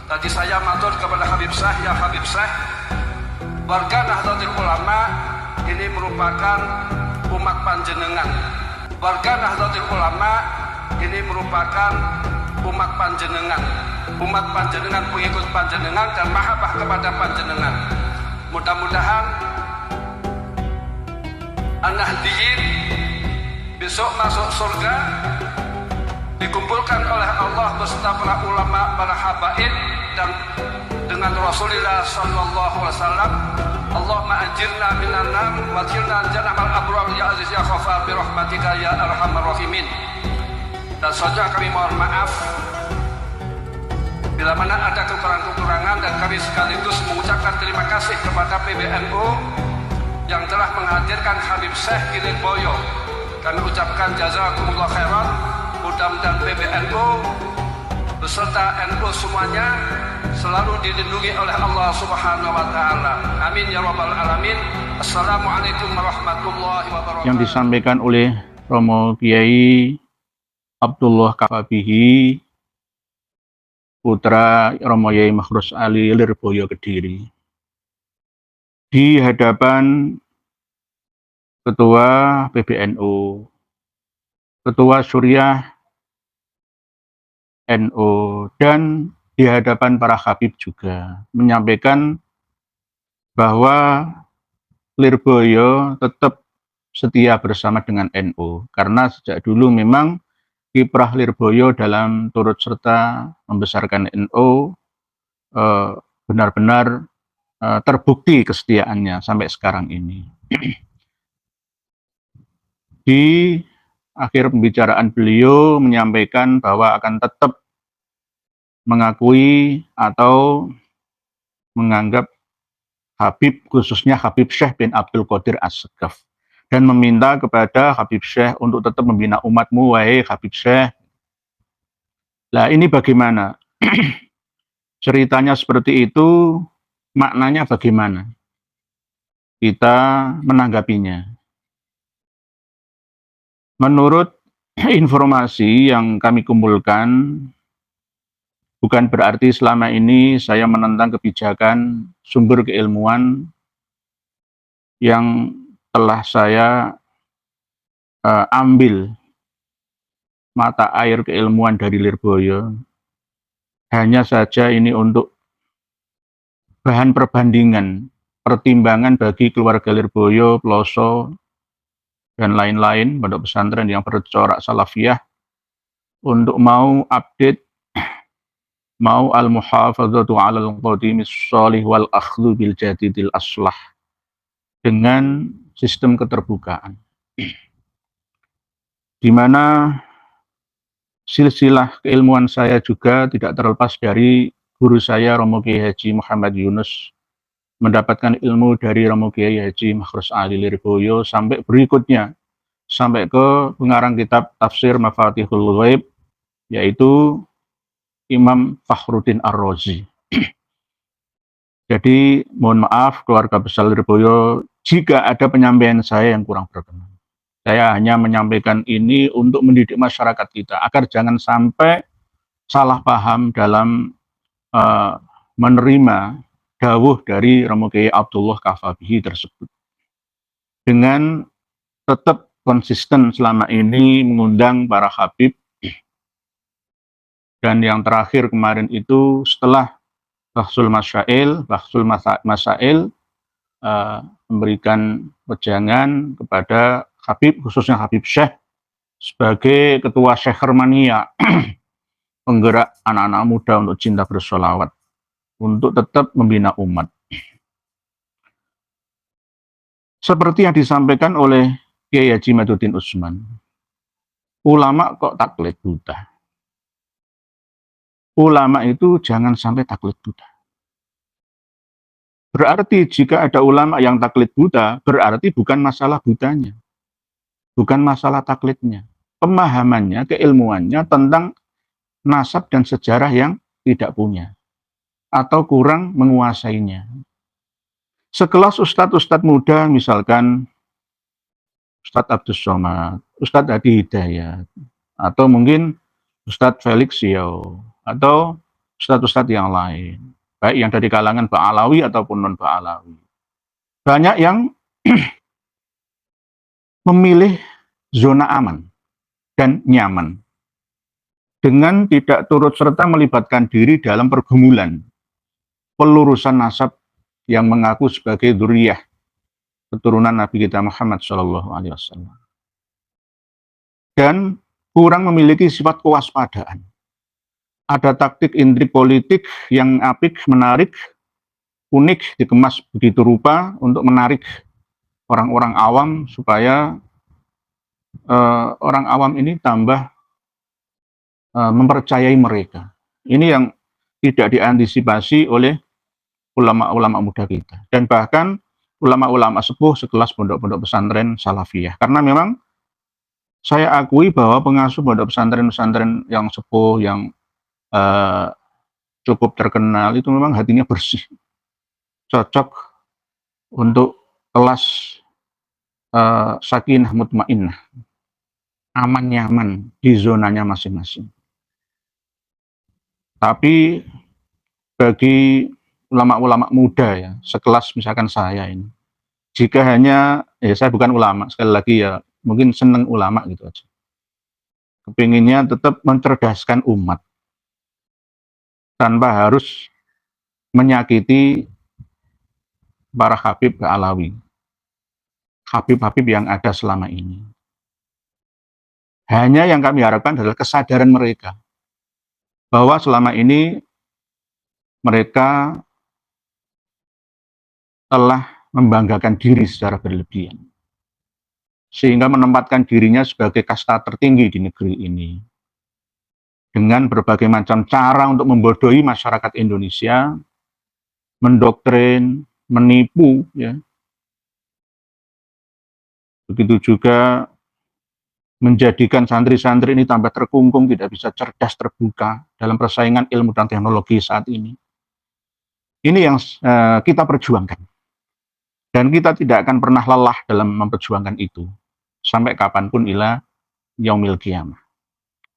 Tadi saya matur kepada Habib Syekh, ya Habib Syekh, warga Nahdlatul Ulama ini merupakan umat panjenengan. Warga Nahdlatul Ulama ini merupakan umat panjenengan. Umat panjenengan, pengikut panjenengan dan mahabbah kepada panjenengan. Mudah-mudahan An-Nahdliyin besok masuk surga, dikumpulkan oleh Allah beserta para ulama, para habaib, dan dengan Rasulullah sallallahu alaihi wasallam. Allahumma ajirna minan nar wa ajirna jannatal abrar ya aziz ya ghafar bi rahmatika ya arhamar rahimin. Dan saja kami mohon maaf bila mana ada kekurangan-kekurangan, dan kami sekaligus mengucapkan terima kasih kepada PBNU yang telah menghadirkan Habib Syekh Lirboyo. Kami ucapkan jazakumullah khairan. Mudah-mudahan PBNU beserta NU semuanya selalu dilindungi oleh Allah Subhanahu wa taala. Amin ya rabbal alamin. Assalamualaikum warahmatullahi wabarakatuh. Yang disampaikan oleh Romo Kiai Abdullah Kafabihi, putra Romo Yai Makhrus Ali Lirboyo Kediri, di hadapan Ketua PBNU, Ketua Suriah NU, dan di hadapan para habib juga, menyampaikan bahwa Lirboyo tetap setia bersama dengan NU, karena sejak dulu memang kiprah Lirboyo dalam turut serta membesarkan NU benar-benar terbukti kesetiaannya sampai sekarang ini. Di akhir pembicaraan beliau menyampaikan bahwa akan tetap mengakui atau menganggap Habib, khususnya Habib Syekh bin Abdul Qadir As-Segaf, dan meminta kepada Habib Syekh untuk tetap membina umatmu, wahai Habib Syekh. Lah ini bagaimana? Ceritanya seperti itu, maknanya bagaimana? Kita menanggapinya. Menurut informasi yang kami kumpulkan, bukan berarti selama ini saya menentang kebijakan sumber keilmuan yang telah saya ambil mata air keilmuan dari Lirboyo. Hanya saja ini untuk bahan perbandingan, pertimbangan bagi keluarga Lirboyo, Peloso, dan lain-lain, pondok pesantren yang bercorak salafiyah, untuk mau update, mau al-muhafadzatu 'alal qadimis sholih wal akhdhu bil jadidil aslah, dengan sistem keterbukaan, di mana silsilah keilmuan saya juga tidak terlepas dari guru saya Romo Kiai Haji Muhammad Yunus, mendapatkan ilmu dari Romo Kiai Haji Makhrus Ali Lirboyo sampai berikutnya, sampai ke pengarang kitab tafsir Mafatihul Ghaib, yaitu Imam Fakhruddin Ar-Razi. Jadi mohon maaf keluarga besar Lirboyo jika ada penyampaian saya yang kurang berkenan. Saya hanya menyampaikan ini untuk mendidik masyarakat kita agar jangan sampai salah paham dalam menerima dawuh dari Romo Kiai Abdullah Kafabihi tersebut, dengan tetap konsisten selama ini mengundang para habib. Dan yang terakhir kemarin itu setelah Bahsul Masail memberikan wejangan kepada habib, khususnya Habib Syekh sebagai ketua Syekhermania, penggerak anak-anak muda untuk cinta bersolawat, untuk tetap membina umat. Seperti yang disampaikan oleh Kiai Haji Maduddin Usman, ulama kok taklid buta. Ulama itu jangan sampai taklid buta. Berarti jika ada ulama yang taklid buta, berarti bukan masalah butanya, bukan masalah taklidnya, pemahamannya, keilmuannya tentang nasab dan sejarah yang tidak punya, atau kurang menguasainya. Sekelas ustadz-ustadz muda, misalkan Ustadz Abdus Somad, Ustadz Hadi Hidayat, atau mungkin Ustadz Felix Siau, atau ustadz-ustadz yang lain, baik yang dari kalangan Ba'alawi ataupun non-Ba'alawi. Banyak yang memilih zona aman dan nyaman dengan tidak turut serta melibatkan diri dalam pergumulan pelurusan nasab yang mengaku sebagai dzurriyyah keturunan Nabi kita Muhammad SAW, dan kurang memiliki sifat kewaspadaan. Ada taktik intrik politik yang apik, menarik, unik, dikemas begitu rupa untuk menarik orang-orang awam supaya orang awam ini tambah mempercayai mereka. Ini yang tidak diantisipasi oleh ulama-ulama muda kita, dan bahkan ulama-ulama sepuh sekelas pondok-pondok pesantren salafiyah. Karena memang saya akui bahwa pengasuh pondok pesantren-pesantren yang sepuh, yang cukup terkenal, itu memang hatinya bersih, cocok untuk kelas sakinah mutmainnah, aman nyaman di zonanya masing-masing. Tapi bagi ulama-ulama muda ya, sekelas misalkan saya ini, jika hanya, ya saya bukan ulama, sekali lagi ya, mungkin seneng ulama gitu aja, kepinginnya tetap mencerdaskan umat tanpa harus menyakiti para habib Ba'alawi, habib-habib yang ada selama ini. Hanya yang kami harapkan adalah kesadaran mereka bahwa selama ini mereka telah membanggakan diri secara berlebihan, sehingga menempatkan dirinya sebagai kasta tertinggi di negeri ini, dengan berbagai macam cara untuk membodohi masyarakat Indonesia, mendoktrin, menipu, ya. Begitu juga menjadikan santri-santri ini tambah terkungkung, tidak bisa cerdas terbuka dalam persaingan ilmu dan teknologi saat ini. Ini yang kita perjuangkan. Dan kita tidak akan pernah lelah dalam memperjuangkan itu sampai kapanpun ila yaumil qiyamah.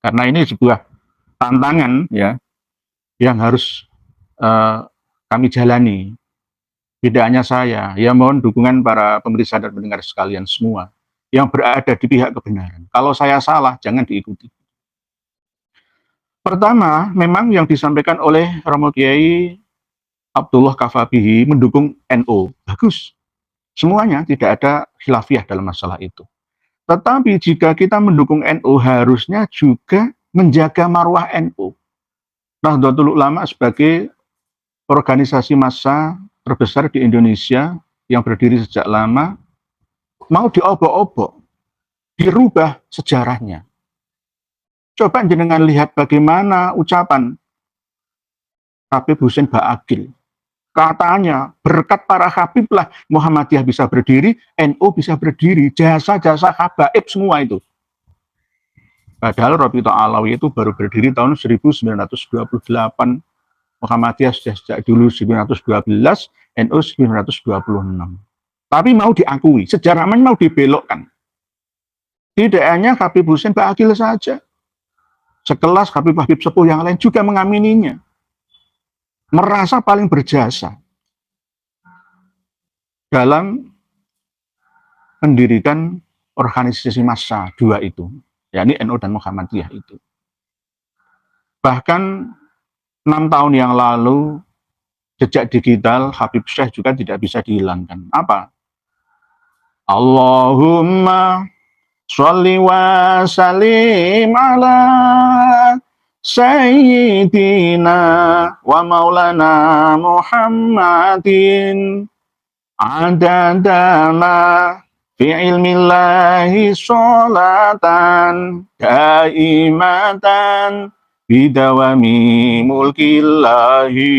Karena ini sebuah tantangan ya yang harus kami jalani. Tidak hanya saya, ya mohon dukungan para pemirsa dan pendengar sekalian semua yang berada di pihak kebenaran. Kalau saya salah, jangan diikuti. Pertama, memang yang disampaikan oleh Romo Kiai Abdullah Kafabihi mendukung NU, bagus. Semuanya tidak ada khilafiyah dalam masalah itu. Tetapi jika kita mendukung NU, harusnya juga menjaga marwah NU. Nahdlatul Ulama sebagai organisasi massa terbesar di Indonesia yang berdiri sejak lama, mau diobok-obok, dirubah sejarahnya. Coba jenengan lihat bagaimana ucapan Habib Husein Ba'agil. Katanya berkat para Habib lah Muhammadiyah bisa berdiri, NU bisa berdiri, jasa-jasa habaib semua itu. Padahal Rabithah Alawi itu baru berdiri tahun 1928, Muhammadiyah sejak dulu 1912, NU 1926. Tapi mau diakui, sejarahnya mau dibelokkan. Tidak hanya Habib Husein Ba'agil saja, sekelas Habib-habib sepuh yang lain juga mengamininya, merasa paling berjasa dalam mendirikan organisasi massa dua itu, yakni NU dan Muhammadiyah itu. Bahkan 6 tahun yang lalu, jejak digital Habib Syekh juga tidak bisa dihilangkan. Apa? Allahumma sholli wa sallim ala Sayyidina wa maulana Muhammadin adadama fi ilmillahi sholatan daimatan bidawami mulkillahi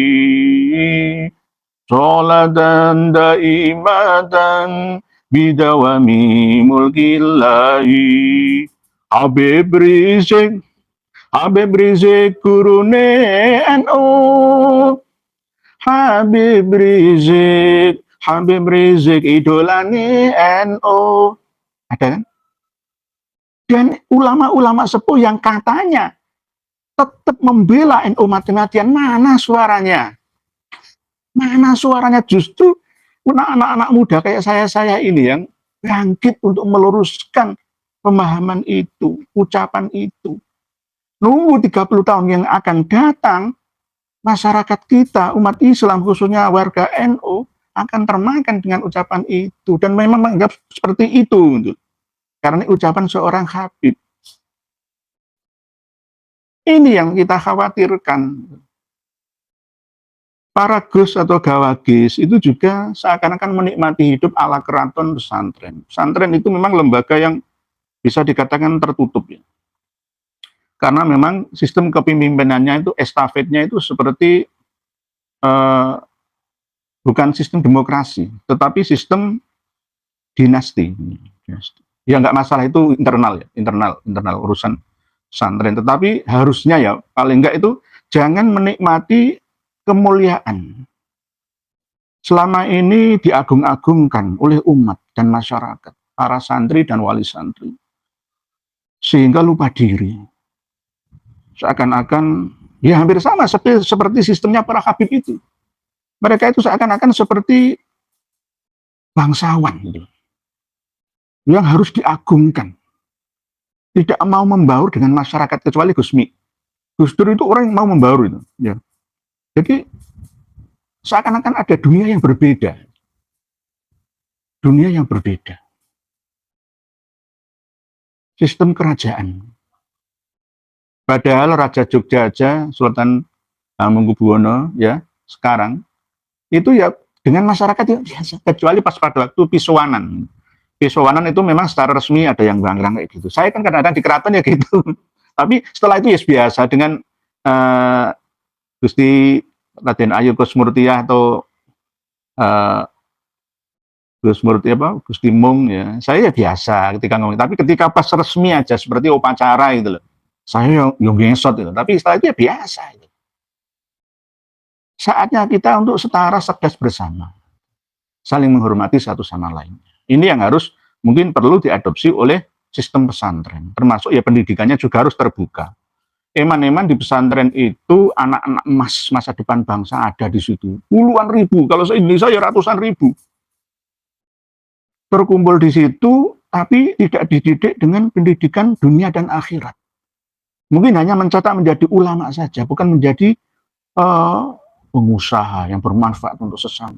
sholatan daimatan bidawami mulkillahi. Habib Rizik gurune NU, Habib Rizik idolane NU. Ada kan? Dan ulama-ulama sepuh yang katanya tetap membela NU mati-matian. Mana suaranya? Mana suaranya? Justru anak-anak muda kayak saya ini yang bangkit untuk meluruskan pemahaman itu, ucapan itu. Nunggu 30 tahun yang akan datang, masyarakat kita, umat Islam, khususnya warga NU, akan termakan dengan ucapan itu. Dan memang menganggap seperti itu. Karena ucapan seorang Habib. Ini yang kita khawatirkan. Para Gus atau Gawagis itu juga seakan-akan menikmati hidup ala keraton pesantren. Pesantren itu memang lembaga yang bisa dikatakan tertutup ya. Karena memang sistem kepemimpinannya itu, estafetnya itu seperti bukan sistem demokrasi, tetapi sistem dinasti. Ya nggak masalah, itu internal ya, internal urusan pesantren. Tetapi harusnya ya paling nggak itu jangan menikmati kemuliaan. Selama ini diagung-agungkan oleh umat dan masyarakat, para santri dan wali santri, sehingga lupa diri. Seakan-akan ya hampir sama seperti sistemnya para Habib itu. Mereka itu seakan-akan seperti bangsawan gitu, yang harus diagungkan, tidak mau membaur dengan masyarakat kecuali Gusmi. Gus Dur itu orang yang mau membaur itu. Ya. Jadi seakan-akan ada dunia yang berbeda, dunia yang berbeda. Sistem kerajaan. Padahal Raja Jogja aja, Sultan Hamengkubuwono ya sekarang itu ya dengan masyarakat ya biasa, kecuali pas pada waktu Pisowanan. Pisowanan itu memang secara resmi ada yang bangkrang kayak gitu. Saya kan kadang-kadang di keraton ya gitu. Tapi setelah itu ya biasa dengan Gusti Raden Ayu Kusmurtiah atau Gusti Mung ya. Saya ya biasa ketika ngomong. Tapi ketika pas resmi aja seperti upacara gitu loh. Saya yang ngesot itu, tapi setelah itu ya biasa itu. Saatnya kita untuk setara, cerdas bersama, saling menghormati satu sama lain. Ini yang harus mungkin perlu diadopsi oleh sistem pesantren, termasuk ya pendidikannya juga harus terbuka. Eman-eman di pesantren itu anak-anak emas masa depan bangsa ada di situ, puluhan ribu, kalau se-Indonesia ya ratusan ribu. Berkumpul di situ, tapi tidak dididik dengan pendidikan dunia dan akhirat. Mungkin hanya mencetak menjadi ulama saja, bukan menjadi pengusaha yang bermanfaat untuk sesama.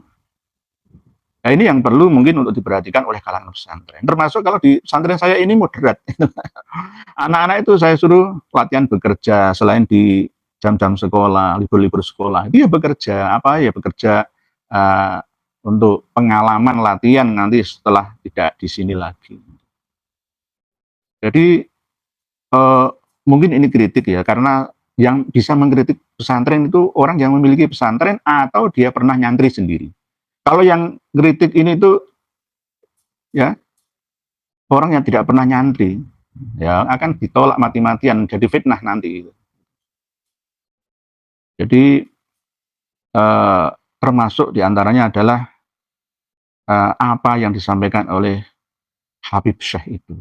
Nah ini yang perlu mungkin untuk diperhatikan oleh kalangan pesantren. Termasuk kalau di pesantren saya ini moderat. Anak-anak itu saya suruh latihan bekerja, selain di jam-jam sekolah, libur-libur sekolah. Dia bekerja, bekerja untuk pengalaman latihan nanti setelah tidak di sini lagi. Jadi mungkin ini kritik ya, karena yang bisa mengkritik pesantren itu orang yang memiliki pesantren atau dia pernah nyantri sendiri. Kalau yang kritik ini tuh ya orang yang tidak pernah nyantri, ya akan ditolak mati-matian, jadi fitnah nanti. Jadi termasuk diantaranya adalah apa yang disampaikan oleh Habib Syekh itu.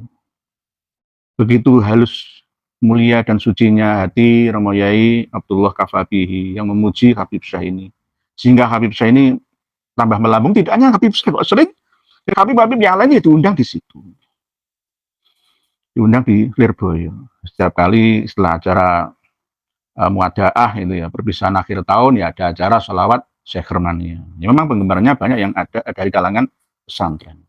Begitu halus, mulia dan sucinya hati Romo Yai Abdullah Kafabihi yang memuji Habib Syekh ini, sehingga Habib Syekh ini tambah melambung. Tidak hanya Habib Syekh, kok sering Habib-Habib yang lain ya diundang di situ, diundang di Lirboyo. Setiap kali setelah acara muadaah itu ya, perpisahan akhir tahun ya, ada acara sholawat Syekh Hermania. Ya memang penggemarnya banyak yang ada dari kalangan pesantren.